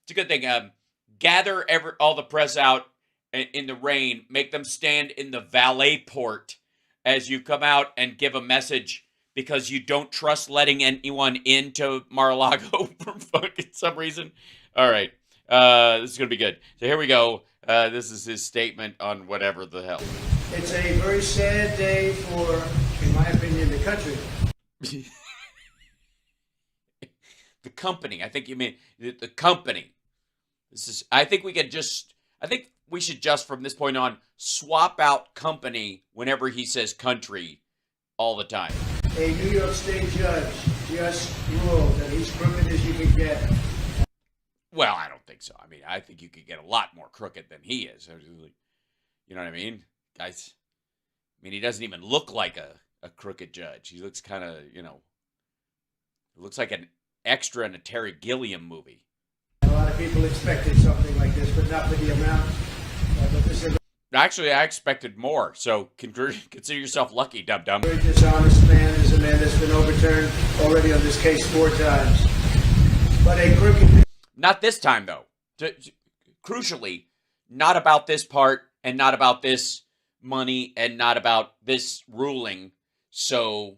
It's a good thing. Gather all the press out in the rain. Make them stand in the valet port as you come out and give a message because you don't trust letting anyone into Mar-a-Lago for fucking some reason. All right. This is going to be good. So here we go. This is his statement on whatever the hell. It's a very sad day for, in my opinion, the country. The company. I think you mean the company. I think we should just from this point on swap out company whenever he says country all the time. A New York State judge just ruled that he's crooked as you can get. Well, I don't think so. I mean, I think you could get a lot more crooked than he is. You know what I mean? Guys, I mean, he doesn't even look like a crooked judge. He looks kind of, it looks like an extra in a Terry Gilliam movie. A lot of people expected something like this, but not for the amount. Actually, I expected more, so consider yourself lucky, dum-dum. A very dishonest man is a man that's been overturned already on this case 4 times. But a crooked... Not this time, though. Crucially, not about this part, and not about this money, and not about this ruling. So,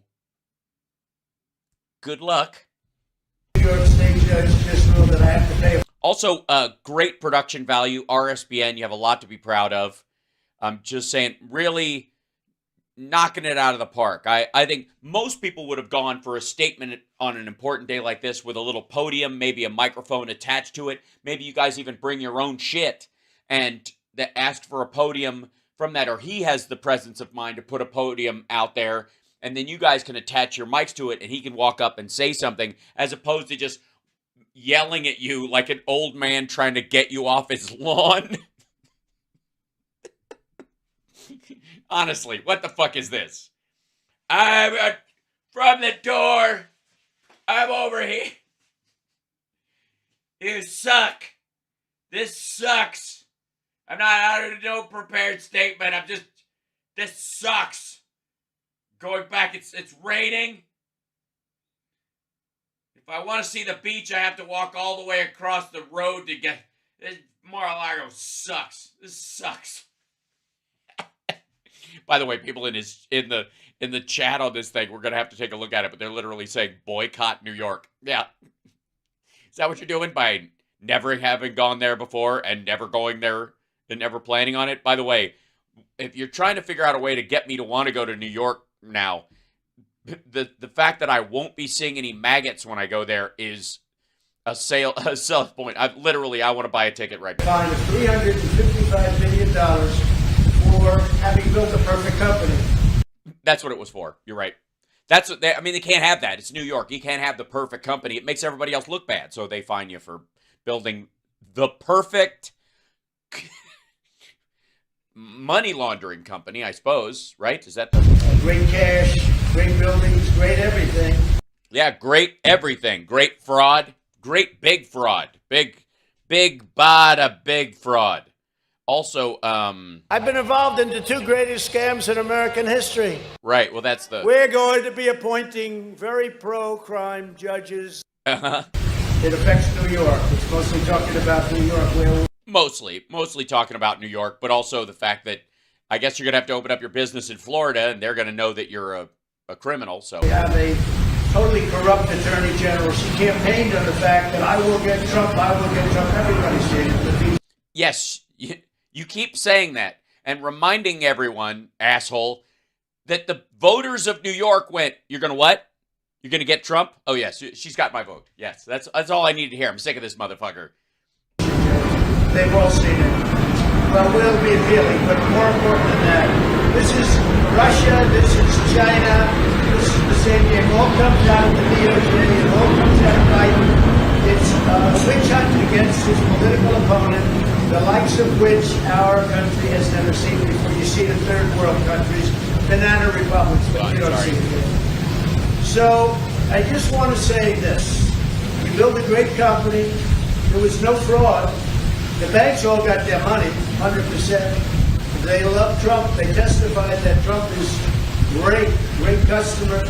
good luck. New York State judge just ruled that I have to pay. Also, great production value. RSBN, you have a lot to be proud of. I'm just saying, really knocking it out of the park. I think most people would have gone for a statement on an important day like this with a little podium, maybe a microphone attached to it. Maybe you guys even bring your own shit and ask for a podium from that, or he has the presence of mind to put a podium out there, and then you guys can attach your mics to it, and he can walk up and say something, as opposed to just yelling at you like an old man trying to get you off his lawn. Honestly, what the fuck is this? I'm from the door. I'm over here. You suck. This sucks. I'm not out of no prepared statement. This sucks. Going back, it's raining. If I want to see the beach, I have to walk all the way across the road to get... Mar-a-Lago sucks. This sucks. By the way, people in the chat on this thing, we're gonna have to take a look at it, but they're literally saying boycott New York. Yeah. Is that what you're doing by never having gone there before and never going there and never planning on it? By the way, if you're trying to figure out a way to get me to want to go to New York now, the fact that I won't be seeing any maggots when I go there is a sell point. I want to buy a ticket right now. Fine of $355 million for having built a perfect company. That's what it was for. You're right. That's what they can't have that. It's New York. You can't have the perfect company. It makes everybody else look bad. So they fine you for building the perfect money laundering company, I suppose, right? Is that great cash, great buildings, great everything. Yeah, great everything. Great fraud. Great big fraud. Big bada big fraud. Also, I've been involved in the 2 greatest scams in American history. Right, well, that's the... We're going to be appointing very pro-crime judges. Uh-huh. It affects New York. It's mostly talking about New York. Where Mostly talking about New York, but also the fact that I guess you're going to have to open up your business in Florida, and they're going to know that you're a criminal, so... We have a totally corrupt attorney general. She campaigned on the fact that I will get Trump, Everybody's saying it. Yes, you keep saying that and reminding everyone, asshole, that the voters of New York went, you're going to what? You're going to get Trump? Oh, yes, she's got my vote. Yes, that's all I need to hear. I'm sick of this motherfucker. They've all seen it. Well, we'll be appealing, but more important than that, this is Russia, this is China, this is the same game. It all comes out of the DOJ, it all comes out of Biden. It's a witch hunt against his political opponent, the likes of which our country has never seen before. You see the third world countries, banana republics, but you don't see it here. So, I just want to say this. We built a great company. There was no fraud. The banks all got their money, 100%. They love Trump. They testified that Trump is great customer.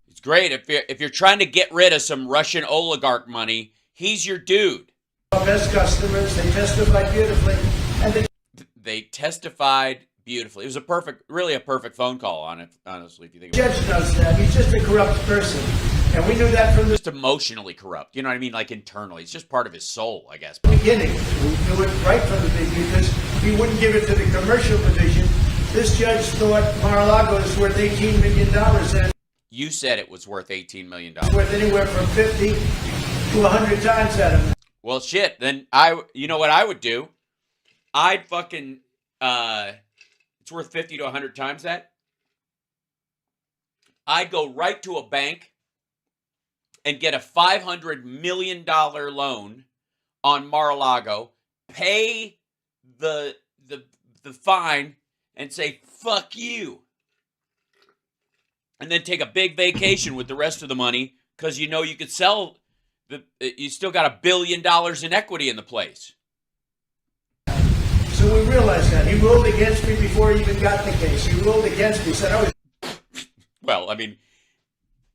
It's great. If you're trying to get rid of some Russian oligarch money, he's your dude. Our best customers, they testified beautifully. And they testified beautifully. It was really a perfect phone call on it, honestly, if you think about it. The judge knows that. He's just a corrupt person. And we knew that from the just emotionally corrupt. You know what I mean? Like internally. It's just part of his soul, I guess. Beginning. We knew it right from the beginning because he wouldn't give it to the commercial division. This judge thought Maralago is worth $18 million. And you said it was worth $18 million. Worth anywhere from 50 to 100 times that. Well, shit. Then you know what I would do? I'd fucking, it's worth 50 to 100 times that. I'd go right to a bank and get a $500 million loan on Maralago, pay the fine, and say, fuck you. And then take a big vacation with the rest of the money, because you know you could sell, you still got $1 billion in equity in the place. So we realized that. He ruled against me before he even got the case. He ruled against me, said I was... Well, I mean...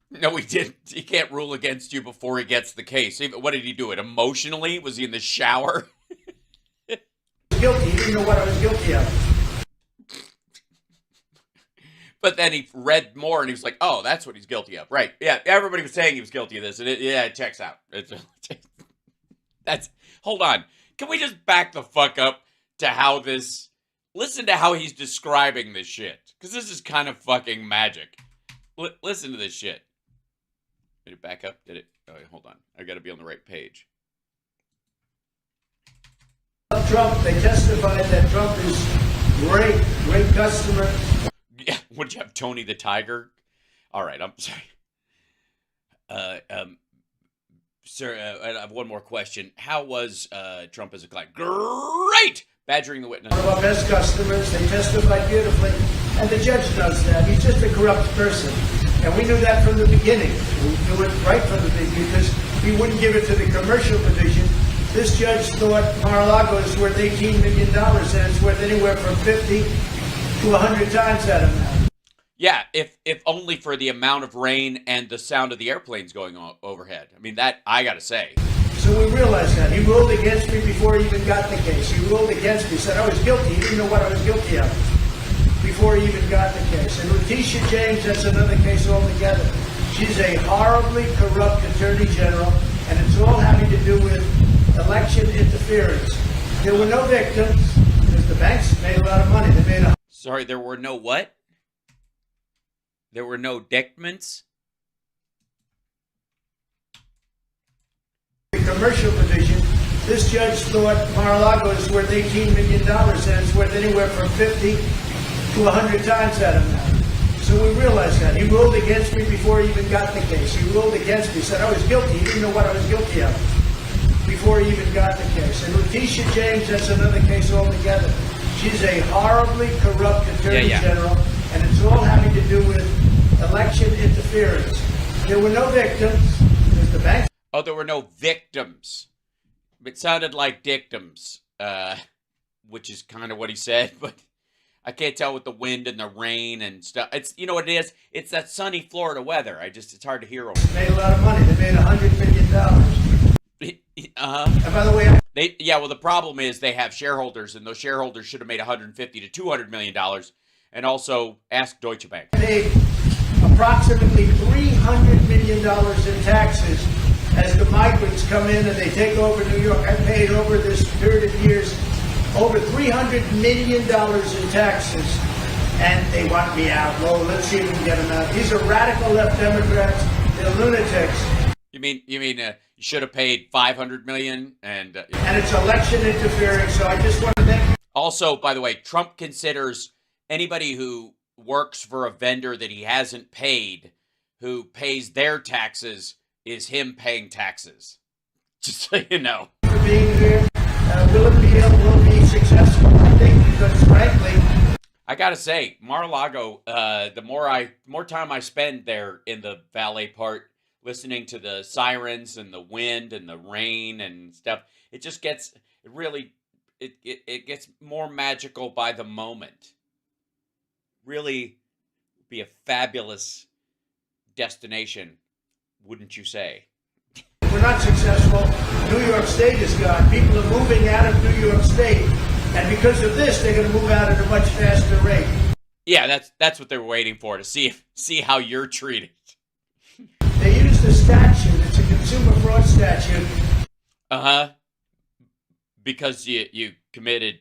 No, he didn't. He can't rule against you before he gets the case. What did he do it emotionally? Was he in the shower? Guilty. He didn't know what I was guilty of. But then he read more and he was like, oh, that's what he's guilty of. Right. Yeah, everybody was saying he was guilty of this. And it checks out. Hold on. Can we just back the fuck up to how this... Listen to how he's describing this shit. Because this is kind of fucking magic. Listen to this shit. Did it back up? Did it? Oh, hold on. I got to be on the right page. Trump, they testified that Trump is great customer. Yeah, would you have Tony the Tiger? All right, I'm sorry. Sir, I have one more question. How was Trump as a client? Great! Badgering the witness. One of our best customers, they testified beautifully. And the judge knows that. He's just a corrupt person. And we knew that from the beginning. We knew it right from the beginning because he wouldn't give it to the commercial division. This judge thought Maralago is worth $18 million and it's worth anywhere from 50 to 100 times that amount. Yeah, if only for the amount of rain and the sound of the airplanes going overhead. I mean, that, I gotta say. So we realized that. He ruled against me before he even got the case. He ruled against me, said I was guilty. He didn't know what I was guilty of before he even got the case. And Letitia James, that's another case altogether. She's a horribly corrupt attorney general, and it's all having to do with election interference. There were no victims, because the banks made a lot of money. They made Sorry, there were no what? There were no decments? The commercial division, this judge thought Maralago is worth $18 million and it's worth anywhere from 50 to 100 times that amount. So we realized that. He ruled against me before he even got the case. He ruled against me, said I was guilty. He didn't know what I was guilty of before he even got the case. And Letitia James, that's another case altogether. She's a horribly corrupt attorney general, and it's all having to do with election interference. There were no victims. There's the bank. Oh, there were no victims. It sounded like dictums, which is kind of what he said, but I can't tell with the wind and the rain and stuff. It's, you know what it is? It's that sunny Florida weather. It's hard to hear them. They made a lot of money. They made $100 million. And by the way, well, the problem is they have shareholders, and those shareholders should have made $150 to $200 million. And also, ask Deutsche Bank. Paid approximately $300 million in taxes as the migrants come in and they take over New York. I paid over this period of years over $300 million in taxes, and they want me out. Well, let's see if we can get them out. These are radical left Democrats. They're lunatics. You mean you should have paid $500 million and it's election interference. So I just want to thank. Also, by the way, Trump considers anybody who works for a vendor that he hasn't paid, who pays their taxes, is him paying taxes. Just so you know. For being here, will it be successful? I think because frankly, I gotta say, Mar-a-Lago. The more time I spend there in the valet part, listening to the sirens and the wind and the rain and stuff, it just gets it gets more magical by the moment. Really be a fabulous destination, wouldn't you say? We're not successful. New York State is gone. People are moving out of New York State. And because of this, they're going to move out at a much faster rate. Yeah, that's what they're waiting for, to see how you're treated. They used a statute. It's a consumer fraud statute. Uh-huh. Because you committed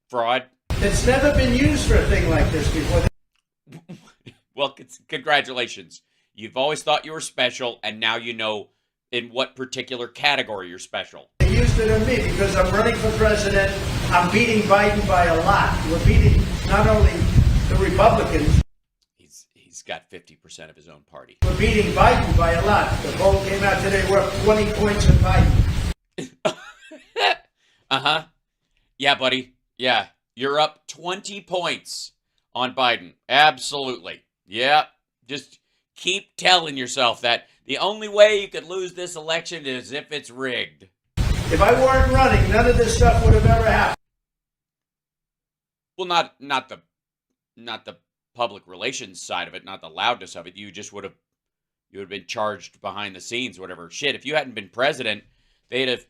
fraud. It's never been used for a thing like this before. Well, congratulations. You've always thought you were special, and now you know in what particular category you're special. They used it on me because I'm running for president. I'm beating Biden by a lot. We're beating not only the Republicans. He's got 50% of his own party. We're beating Biden by a lot. The poll came out today. We're up 20 points in Biden. Uh-huh. Yeah, buddy. Yeah. You're up 20 points on Biden. Absolutely. Yeah. Just keep telling yourself that the only way you could lose this election is if it's rigged. If I weren't running, none of this stuff would have ever happened. Well, not the public relations side of it, not the loudness of it. You would have been charged behind the scenes, whatever. Shit, if you hadn't been president, they'd have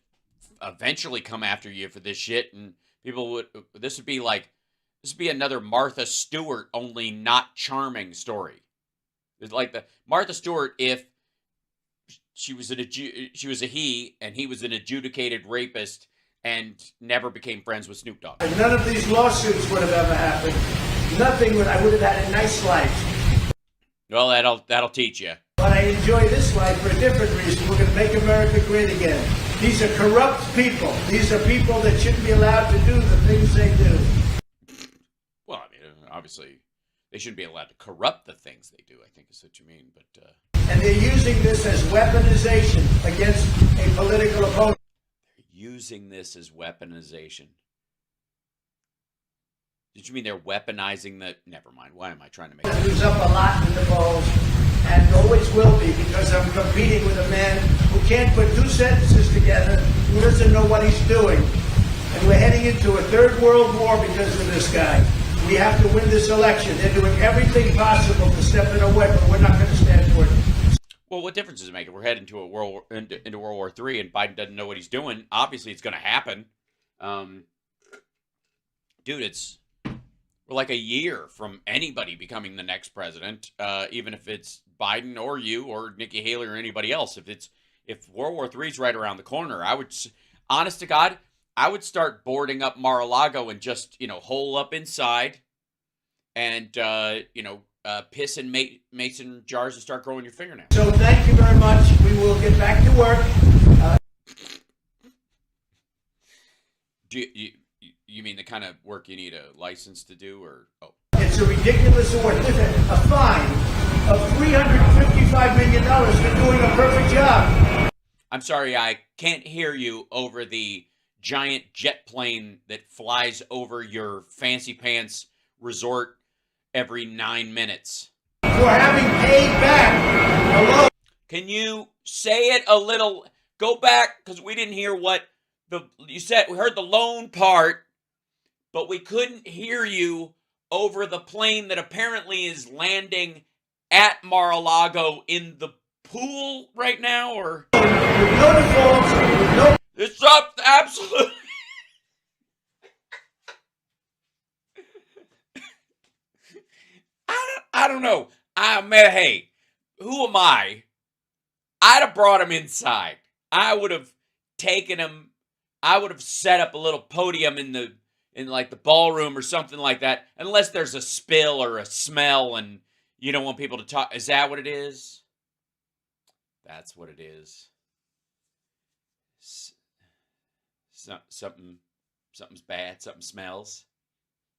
eventually come after you for this shit, and this would be another Martha Stewart, only not charming story. It's like the Martha Stewart if she was a he and he was an adjudicated rapist and never became friends with Snoop Dogg. And none of these lawsuits would have ever happened. Nothing would. I would have had a nice life. Well, that'll teach you. But I enjoy this life for a different reason. We're going to make America great again. These are corrupt people. These are people that shouldn't be allowed to do the things they do. Well, I mean, obviously, they shouldn't be allowed to corrupt the things they do, I think is what you mean. But and they're using this as weaponization against a political opponent. They're using this as weaponization. Did you mean they're weaponizing the... Never mind. Why am I trying to make... Lose up a lot in the polls, and always will be, because I'm competing with a man who can't put two sentences together, who doesn't know what he's doing. And we're heading into a third world war because of this guy. We have to win this election. They're doing everything possible to step in our way, but we're not going to stand for it. Well, what difference does it make? We're heading to into World War III, and Biden doesn't know what he's doing. Obviously, it's going to happen. Dude, we're like a year from anybody becoming the next president, even if it's Biden or you or Nikki Haley or anybody else. If World War III is right around the corner, honest to God, I would start boarding up Maralago and just, hole up inside and, piss in mason jars and start growing your fingernails. So thank you very much. We will get back to work. You mean the kind of work you need a license to do, or oh? It's a ridiculous award. A fine of $355 million for doing a perfect job. I'm sorry, I can't hear you over the giant jet plane that flies over your fancy pants resort every 9 minutes. For having paid back a loan. Can you say it a little? Go back, because we didn't hear what you said. We heard the loan part, but we couldn't hear you over the plane that apparently is landing at Maralago in the pool right now, or... No defaults, no... It's up, absolutely... I don't know. Hey, who am I? I'd have brought him inside. I would have taken him... I would have set up a little podium in the ballroom or something like that, unless there's a spill or a smell and you don't want people to talk. Is that what it is? That's what it is. Something's bad. Something smells.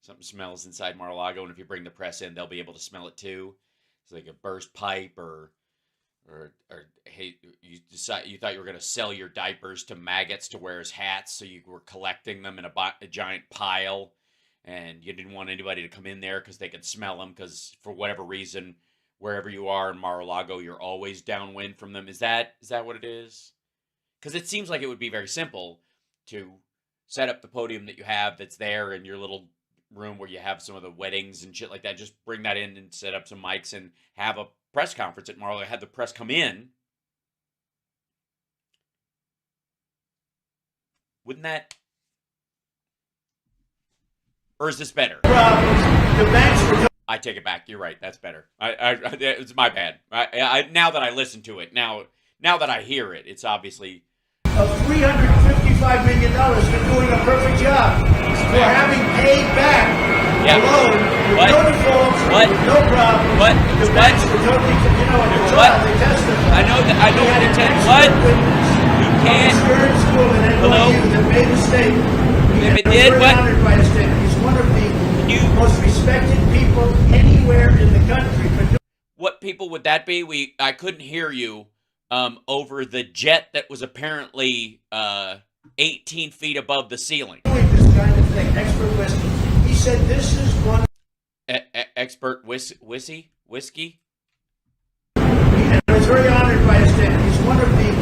Something smells inside Mar-a-Lago, and if you bring the press in, they'll be able to smell it too. It's like a burst pipe, or hey, you thought you were going to sell your diapers to maggots to wear as hats, so you were collecting them in a giant pile, and you didn't want anybody to come in there because they could smell them, because for whatever reason, wherever you are in Mar-a-Lago, you're always downwind from them. Is that what it is? Because it seems like it would be very simple to set up the podium that you have that's there in your little room where you have some of the weddings and shit like that. Just bring that in and set up some mics and have a press conference at Mar-a-Lago. Have the press come in Wouldn't that? Or is this better? Problems. The banks were I take it back. You're right. That's better. It's my bad. Now that I listen to it, now that I hear it, it's obviously of $355 million for doing a perfect job, for having paid back a loan with no defaults, with no problems. The banks were totally, at the trial, they testified. I know what they said. What? You can't. Stern School and NYU that made a statement. If it did, what? Honored by a statement. He's one of the most respected people anywhere in the country. What people would that be? I couldn't hear you. Over the jet that was apparently 18 feet above the ceiling. Doing this kind of thing, expert whiskey. He said this is one. Expert whiskey? And I was very honored by his statement. He's one of the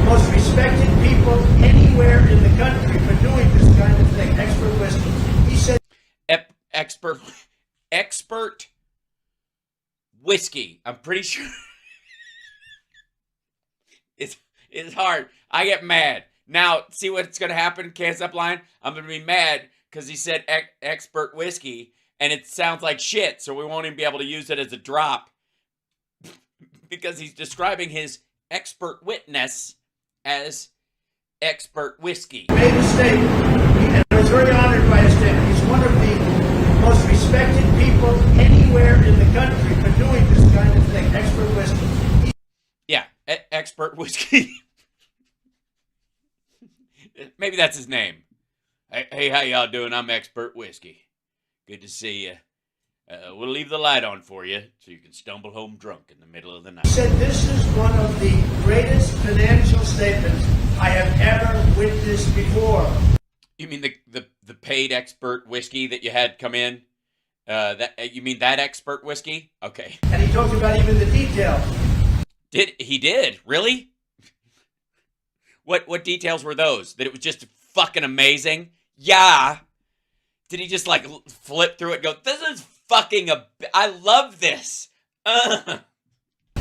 most respected people anywhere in the country for doing this kind of thing, expert whiskey. He said. Expert whiskey. I'm pretty sure. It's hard. I get mad. Now, see what's going to happen, Can't Stop Lying? I'm going to be mad because he said expert whiskey, and it sounds like shit, so we won't even be able to use it as a drop because he's describing his expert witness as expert whiskey. Made a statement, and I was very honored by his statement. He's one of the most respected people anywhere in the country for doing this kind of thing, expert whiskey. Yeah, expert whiskey. Maybe that's his name. Hey, how y'all doing? I'm expert whiskey. Good to see you. We'll leave the light on for you so you can stumble home drunk in the middle of the night. He said this is one of the greatest financial statements I have ever witnessed before. You mean the paid expert whiskey that you had come in? You mean that expert whiskey? Okay. And he talked about even the details. He did? Really? What details were those? That it was just fucking amazing? Yeah. Did he just like flip through it and go, this is fucking I love this.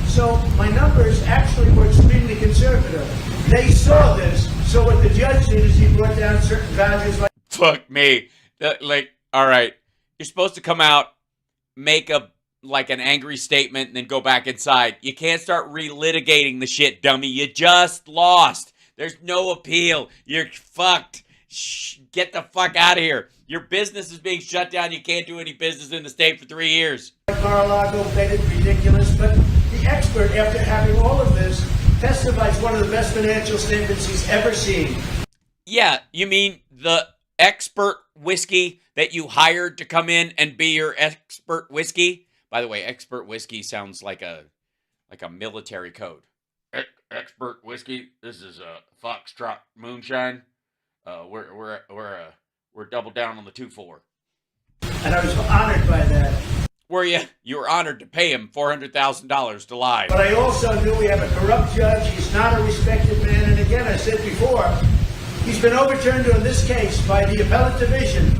So my numbers actually were extremely conservative. They saw this, so what the judge did is he brought down certain values like. Fuck me. All right. You're supposed to come out, make an angry statement, and then go back inside. You can't start relitigating the shit, dummy. You just lost. There's no appeal. You're fucked. Get the fuck out of here. Your business is being shut down. You can't do any business in the state for 3 years. Maralago made it ridiculous, but the expert, after having all of this, testifies one of the best financial statements he's ever seen. Yeah, you mean the expert whiskey that you hired to come in and be your expert whiskey? By the way, expert whiskey sounds like a military code. Expert whiskey. This is a Foxtrot moonshine. We're double down on the 2-4. And I was honored by that. Were you? You were honored to pay him $400,000 to lie. But I also knew we have a corrupt judge. He's not a respected man. And again, I said before, he's been overturned on this case by the appellate division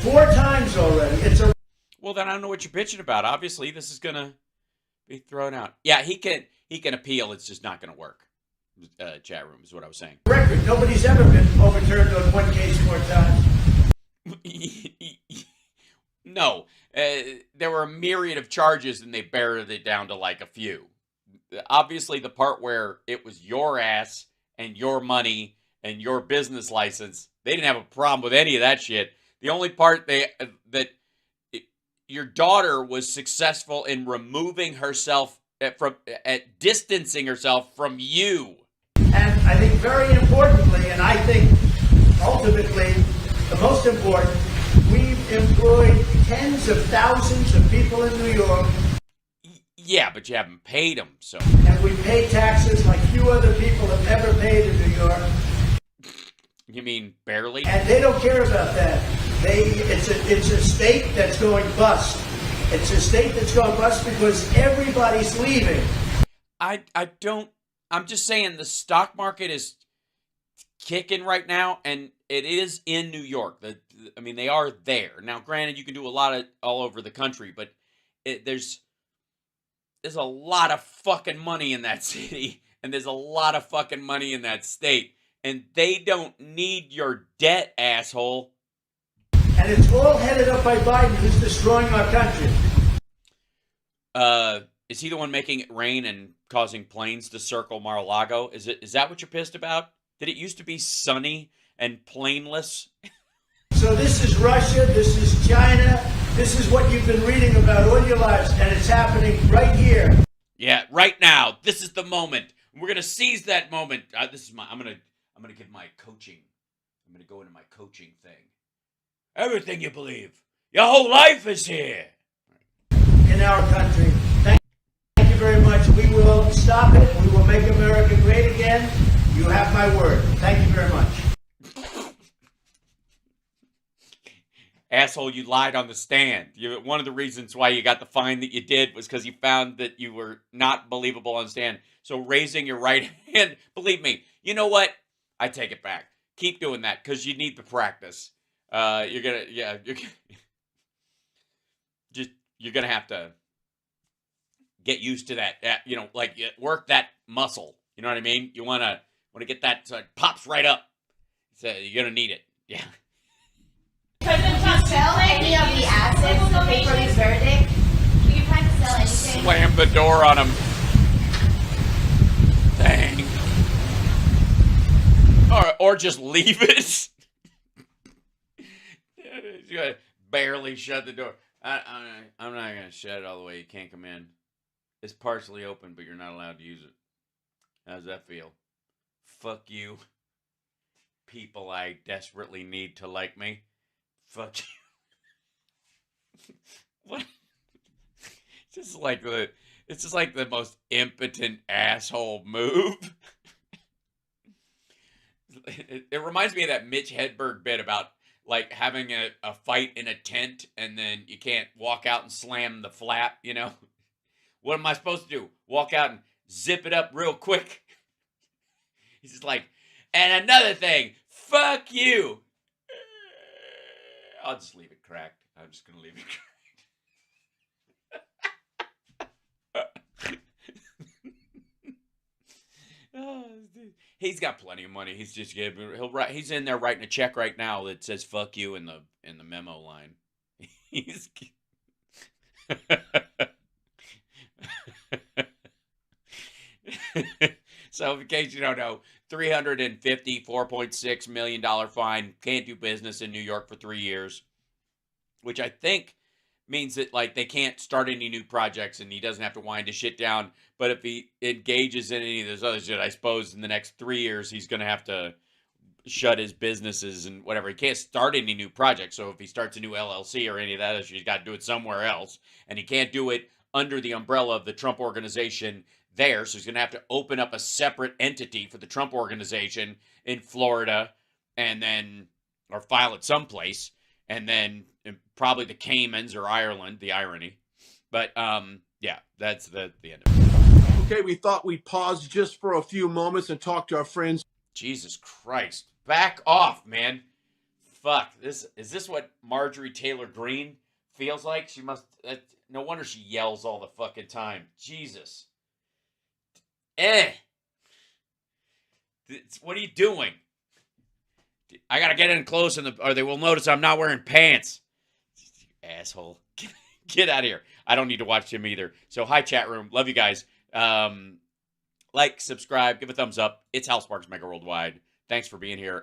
4 times already. Well, then I don't know what you're bitching about. Obviously, this is gonna be thrown out. Yeah, he can appeal. It's just not gonna work. Chat room is what I was saying. Record. Nobody's ever been overturned on one case 4 times. No, there were a myriad of charges, and they barred it down to like a few. Obviously, the part where it was your ass and your money and your business license, they didn't have a problem with any of that shit. The only part that your daughter was successful in removing herself at distancing herself from you. And I think very importantly, and I think ultimately the most important, we've employed tens of thousands of people in New York. Yeah, but you haven't paid them, so. And we pay taxes like few other people have ever paid in New York. You mean barely? And they don't care about that. It's a state that's going bust. It's a state that's going bust because everybody's leaving. I'm just saying the stock market is kicking right now, and it is in New York. They are there. Now, granted, you can do a lot of all over the country, but there's a lot of fucking money in that city, and there's a lot of fucking money in that state. and they don't need your debt, asshole. And it's all headed up by Biden, who's destroying our country. Is he the one making it rain and causing planes to circle Mar-a-Lago? Is that what you're pissed about? Did it used to be sunny and planeless? So this is Russia, this is China, this is what you've been reading about all your lives, and it's happening right here. Yeah, right now. This is the moment. We're gonna seize that moment. I'm gonna give my coaching. I'm gonna go into my coaching thing. Everything you believe, your whole life is here. In our country. Thank you very much. We will stop it. We will make America great again. You have my word. Thank you very much. Asshole, you lied on the stand. One of the reasons why you got the fine that you did was because you found that you were not believable on the stand. So raising your right hand, believe me, you know what? I take it back. Keep doing that because you need the practice. You're gonna have to get used to that. Like work that muscle. You know what I mean? You wanna get that so it pops right up. So you're gonna need it. Yeah. President Trump sell any of the assets to pay for his verdict? Do you plan to sell anything? Slam the door on him. Dang. Or just leave it. You gotta barely shut the door. I'm not gonna shut it all the way. You can't come in. It's partially open, but you're not allowed to use it. How does that feel? Fuck you. People I desperately need to like me. Fuck you. What? It's just like the most impotent asshole move. It reminds me of that Mitch Hedberg bit about like having a fight in a tent and then you can't walk out and slam the flap, you know? What am I supposed to do? Walk out and zip it up real quick? He's just like, and another thing, fuck you. I'll just leave it cracked. I'm just going to leave it cracked. Oh, he's got plenty of money. He's just he's in there writing a check right now that says "fuck you" in the memo line. He's so, in case you don't know, $354.6 million fine. Can't do business in New York for 3 years, which I think means that like they can't start any new projects and he doesn't have to wind his shit down. But if he engages in any of this other shit, I suppose in the next 3 years he's going to have to shut his businesses and whatever. He can't start any new projects. So if he starts a new LLC or any of that, he's got to do it somewhere else. And he can't do it under the umbrella of the Trump organization there. So he's going to have to open up a separate entity for the Trump organization in Florida and then, or file it someplace. And then probably the Caymans or Ireland, the irony. But yeah, that's the end of it. Okay, we thought we'd pause just for a few moments and talk to our friends. Jesus Christ. Back off, man. Fuck. Is this what Marjorie Taylor Greene feels like? She must, no wonder she yells all the fucking time. Jesus. What are you doing? I gotta get in close or they will notice I'm not wearing pants. You asshole. Get out of here. I don't need to watch him either. So hi chat room. Love you guys. Like, subscribe, give a thumbs up. It's Hal Sparks Mega Worldwide. Thanks for being here.